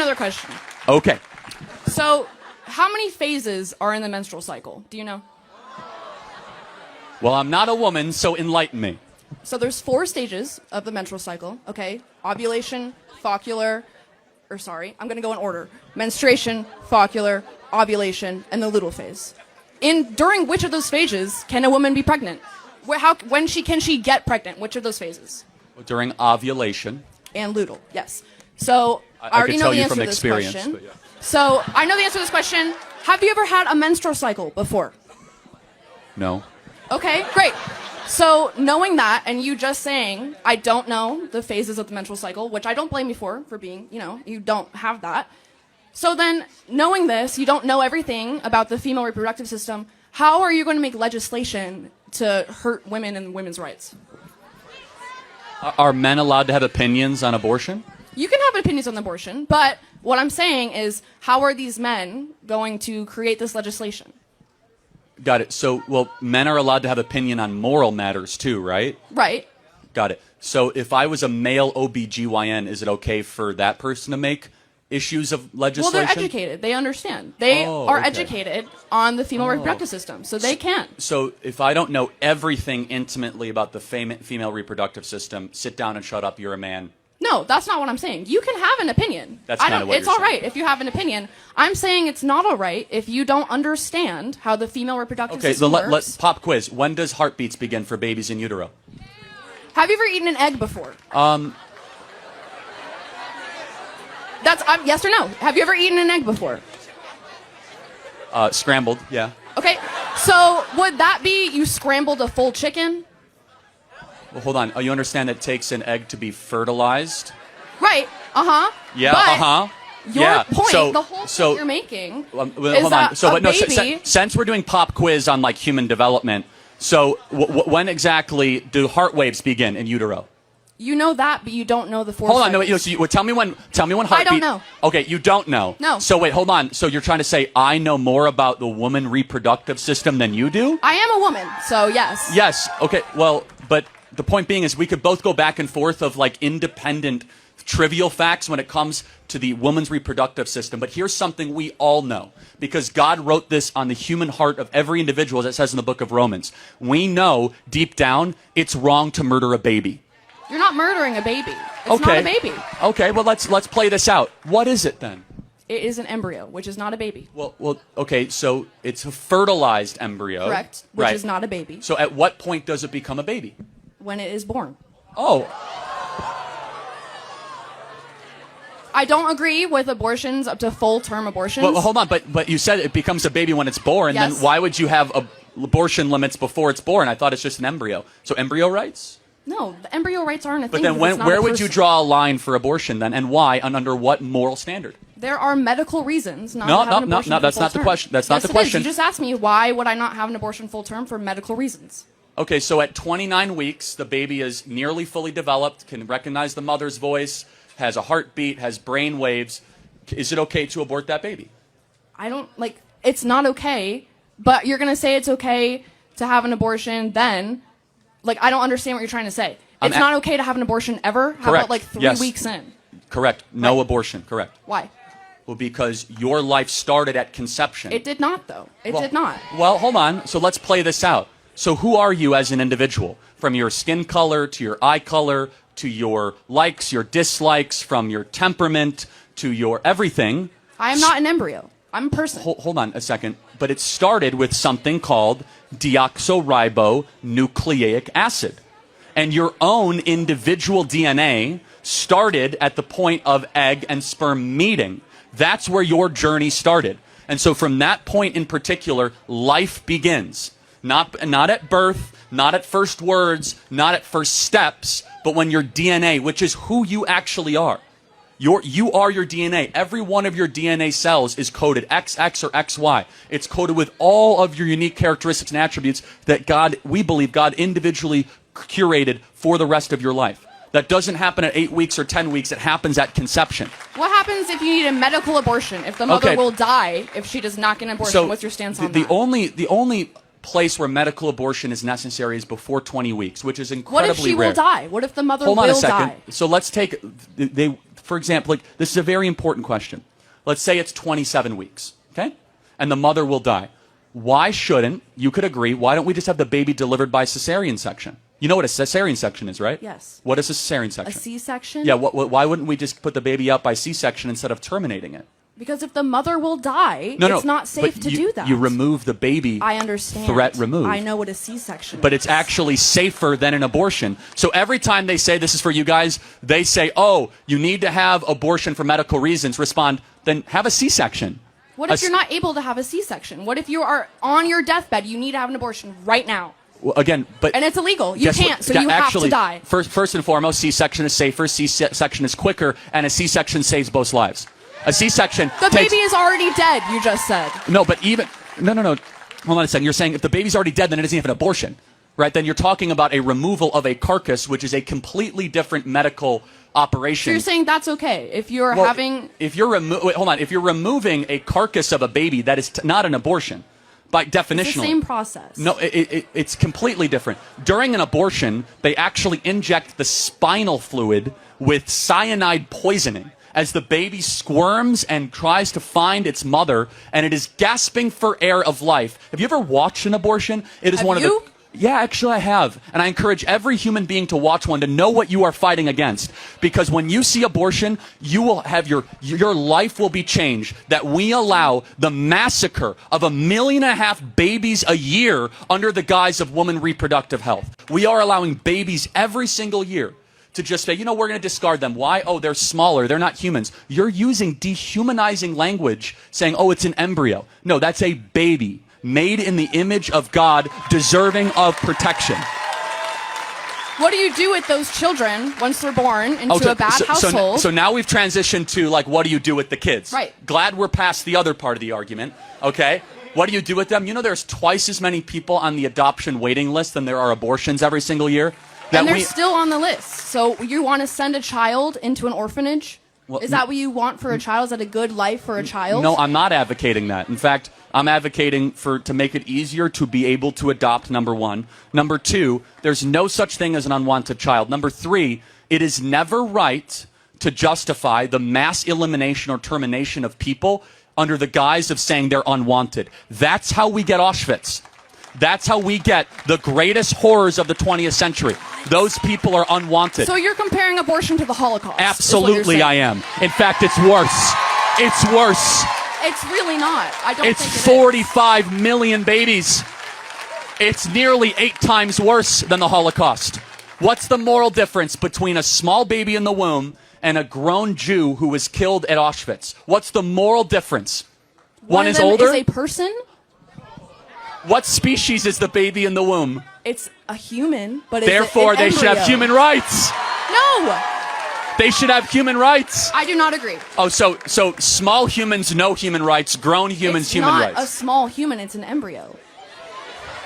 another question. Okay. So, how many phases are in the menstrual cycle? Do you know? Well, I'm not a woman, so enlighten me. So there's 4 stages of the menstrual cycle, okay? Ovulation, I'm going to go in order. Menstruation, follicular, ovulation, and the luteal phase. During which of those phases can a woman be pregnant? Can she get pregnant? Which of those phases? During ovulation. And luteal, yes. So I already know the answer to this question. But yeah. So I know the answer to this question. Have you ever had a menstrual cycle before? No. Okay, great. So knowing that, and you just saying, I don't know the phases of the menstrual cycle, which I don't blame you for being, you don't have that. So then, knowing this, you don't know everything about the female reproductive system, how are you going to make legislation to hurt women and women's rights? Are men allowed to have opinions on abortion? You can have opinions on abortion, but what I'm saying is, how are these men going to create this legislation? Got it. So, men are allowed to have opinion on moral matters too, right? Right. Got it. So if I was a male OBGYN, is it okay for that person to make issues of legislation? Well, they're educated. They understand. They are educated on the female reproductive system, so they can. So if I don't know everything intimately about the female reproductive system, sit down and shut up, you're a man. No, that's not what I'm saying. You can have an opinion. That's kind of what It's all right if you have an opinion. I'm saying it's not all right if you don't understand how the female reproductive system works. Let's pop quiz. When does heartbeats begin for babies in utero? Have you ever eaten an egg before? That's yes or no. Have you ever eaten an egg before? Scrambled, yeah. Okay, so would that be you scrambled a full chicken? Well, hold on. You understand that it takes an egg to be fertilized? Right. Uh-huh. Yeah, but uh-huh. Your point, the whole point you're making is that baby... since we're doing pop quiz on, human development, so when exactly do heart waves begin in utero? You know that, but you don't know the 4 Hold on, cycles. tell me when heartbeat... I don't know. Okay, you don't know. No. So wait, hold on. So you're trying to say I know more about the woman reproductive system than you do? I am a woman, so yes. Yes, okay, well, but the point being is we could both go back and forth of, independent trivial facts when it comes to the woman's reproductive system. But here's something we all know, because God wrote this on the human heart of every individual, as it says in the book of Romans. We know deep down it's wrong to murder a baby. You're not murdering a baby. It's not a baby. Okay, well, let's play this out. What is it then? It is an embryo, which is not a baby. Well, okay, so it's a fertilized embryo. Correct, which is not a baby. So at what point does it become a baby? When it is born. Oh. I don't agree with abortions up to full-term abortions. Well, hold on, but you said it becomes a baby when it's born. Yes. Then why would you have abortion limits before it's born? I thought it's just an embryo. So embryo rights? No, the embryo rights aren't a thing. But then where would you draw a line for abortion then, and why, and under what moral standard? There are medical reasons not to have an abortion No, that's not the question. That's not the question. You just asked me why would I not have an abortion full-term for medical reasons. Okay, so at 29 weeks, the baby is nearly fully developed, can recognize the mother's voice, has a heartbeat, has brain waves. Is it okay to abort that baby? It's not okay, but you're going to say it's okay to have an abortion then. I don't understand what you're trying to say. It's not okay to have an abortion ever? How Correct. about 3 weeks in? Correct. No abortion. Correct. Why? Well, because your life started at conception. It did not, though. It did not. Well, hold on. So let's play this out. So who are you as an individual? From your skin color to your eye color to your likes, your dislikes, from your temperament to your everything. I am not an embryo. I'm a person. Hold on a second. But it started with something called deoxyribonucleic acid. And your own individual DNA started at the point of egg and sperm meeting. That's where your journey started. And so from that point in particular, life begins. Not at birth, not at first words, not at first steps, but when your DNA, which is who you actually are. You are your DNA. Every one of your DNA cells is coded XX or XY. It's coded with all of your unique characteristics and attributes that we believe God individually curated for the rest of your life. That doesn't happen at 8 weeks or 10 weeks. It happens at conception. What happens if you need a medical abortion? If the mother will die if she does not get an abortion? What's your stance on that? The only place where medical abortion is necessary is before 20 weeks, which is incredibly rare. What if she will die? What if the mother will die? Hold on a second. So let's take for example, like this is a very important question. Let's say it's 27 weeks, okay? And the mother will die. Why shouldn't, you could agree, why don't we just have the baby delivered by cesarean section? You know what a cesarean section is, right? Yes. What is a cesarean section? A C-section? Yeah, why wouldn't we just put the baby out by C-section instead of terminating it? Because if the mother will die, it's not safe to do that. You remove the baby. I understand. Threat removed. I know what a C-section is. But it's actually safer than an abortion. So every time they say, this is for you guys, they say, oh, you need to have abortion for medical reasons. Respond, then have a C-section. What if you're not able to have a C-section? What if you are on your deathbed, you need to have an abortion right now? Well, again, but... And it's illegal. You can't, so you have to die. First and foremost, C-section is safer, C-section is quicker, and a C-section saves both lives. A C-section The baby is already dead, you just said. No, but even... No. Hold on a second. You're saying if the baby's already dead, then it isn't even an abortion, right? Then you're talking about a removal of a carcass, which is a completely different medical operation. So you're saying that's okay if you're having... If you're If you're removing a carcass of a baby, that is not an abortion. By definition, it's the same process. No, it's completely different. During an abortion, they actually inject the spinal fluid with cyanide poisoning as the baby squirms and tries to find its mother, and it is gasping for air of life. Have you ever watched an abortion? It is one of the... Yeah, actually I have. And I encourage every human being to watch one to know what you are fighting against. Because when you see abortion, you will have your life will be changed. That we allow the massacre of 1.5 million babies a year under the guise of woman reproductive health. We are allowing babies every single year to just say, you know, we're going to discard them. Why? Oh, they're smaller. They're not humans. You're using dehumanizing language saying, oh, it's an embryo. No, that's a baby. Made in the image of God, deserving of protection. What do you do with those children once they're born into a bad household? So now we've transitioned to, like, what do you do with the kids? Right. Glad we're past the other part of the argument, okay? What do you do with them? You know there's twice as many people on the adoption waiting list than there are abortions every single year? And they're still on the list. So you want to send a child into an orphanage? Well, is that what you want for a child? Is that a good life for a child? No, I'm not advocating that. In fact, I'm advocating to make it easier to be able to adopt, number one. Number two, there's no such thing as an unwanted child. Number three, it is never right to justify the mass elimination or termination of people under the guise of saying they're unwanted. That's how we get Auschwitz. That's how we get the greatest horrors of the 20th century. Those people are unwanted. So you're comparing abortion to the Holocaust? Absolutely, I am. In fact, it's worse. It's worse. It's really not. I don't think it is. It's 45 million babies. It's nearly 8 times worse than the Holocaust. What's the moral difference between a small baby in the womb and a grown Jew who was killed at Auschwitz? What's the moral difference? One is older? Is a person? What species is the baby in the womb? It's a human, but therefore they should have human rights. No. They should have human rights. I do not agree. Oh, so small humans, no human rights. Grown humans, human rights. It's not a small human. It's an embryo.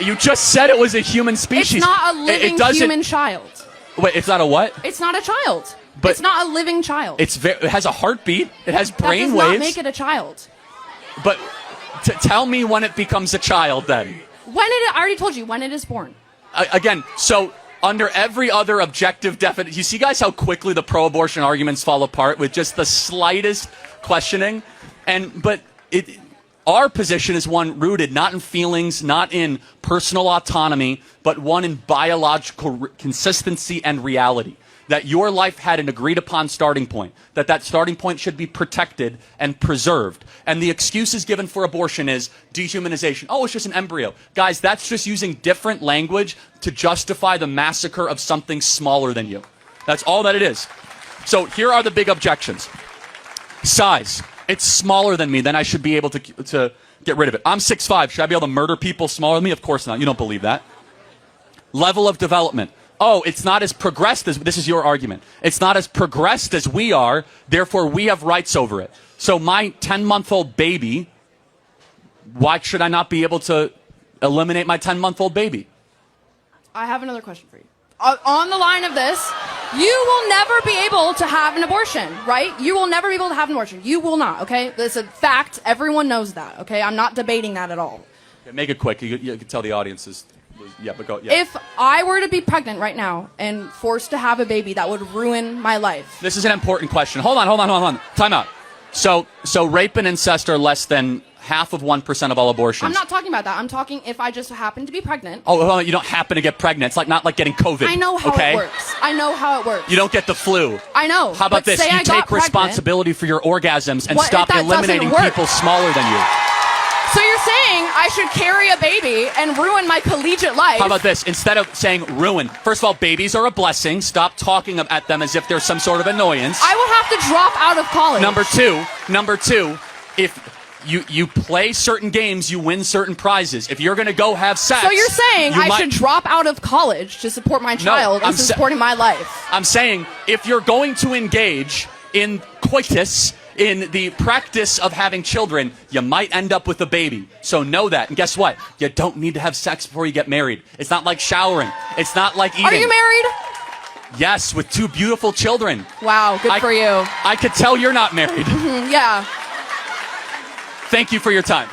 You just said it was a human species. It's not a living human child. Wait, it's not a what? It's not a child. But it's not a living child. It has a heartbeat. It has brain waves. That does not make it a child. But tell me when it becomes a child, then. I already told you, when it is born. Again, so under every other objective definition, you see, guys, how quickly the pro-abortion arguments fall apart with just the slightest questioning? But our position is one rooted not in feelings, not in personal autonomy, but one in biological consistency and reality. That your life had an agreed-upon starting point, that starting point should be protected and preserved. And the excuses given for abortion is dehumanization. Oh, it's just an embryo. Guys, that's just using different language to justify the massacre of something smaller than you. That's all that it is. So here are the big objections. Size. It's smaller than me, then I should be able to get rid of it. I'm 6'5". Should I be able to murder people smaller than me? Of course not. You don't believe that. Level of development. Oh, it's not as progressed as, this is your argument. It's not as progressed as we are, therefore we have rights over it. So my 10-month-old baby, why should I not be able to eliminate my 10-month-old baby? I have another question for you. On the line of this, you will never be able to have an abortion, right? You will never be able to have an abortion. You will not, okay? It's a fact. Everyone knows that, okay? I'm not debating that at all. Okay, make it quick. You can tell the audience is Yeah, but go. Yeah. If I were to be pregnant right now and forced to have a baby, that would ruin my life. This is an important question. Hold on. Time out. So rape and incest are less than half of 1% of all abortions. I'm not talking about that. I'm talking if I just happen to be pregnant. Oh, well, you don't happen to get pregnant. It's like not like getting COVID. I know how okay? it works. I know how it works. You don't get the flu. I know. How about but this? say You I got take responsibility for your orgasms and What if stop that eliminating doesn't work? people smaller than you. So you're saying I should carry a baby and ruin my collegiate life? How about this? Instead of saying ruin, first of all, babies are a blessing. Stop talking at them as if they're some sort of annoyance. I will have to drop out of college. Number two, if you play certain games, you win certain prizes. If you're going to go have sex... So you're saying I should drop out of college to support my child instead of supporting my life? I'm saying if you're going to engage in coitus, in the practice of having children, you might end up with a baby. So know that. And guess what? You don't need to have sex before you get married. It's not like showering. It's not like eating. Are you married? Yes, with 2 beautiful children. Wow, good for you. I could tell you're not married. Yeah. Thank you for your time.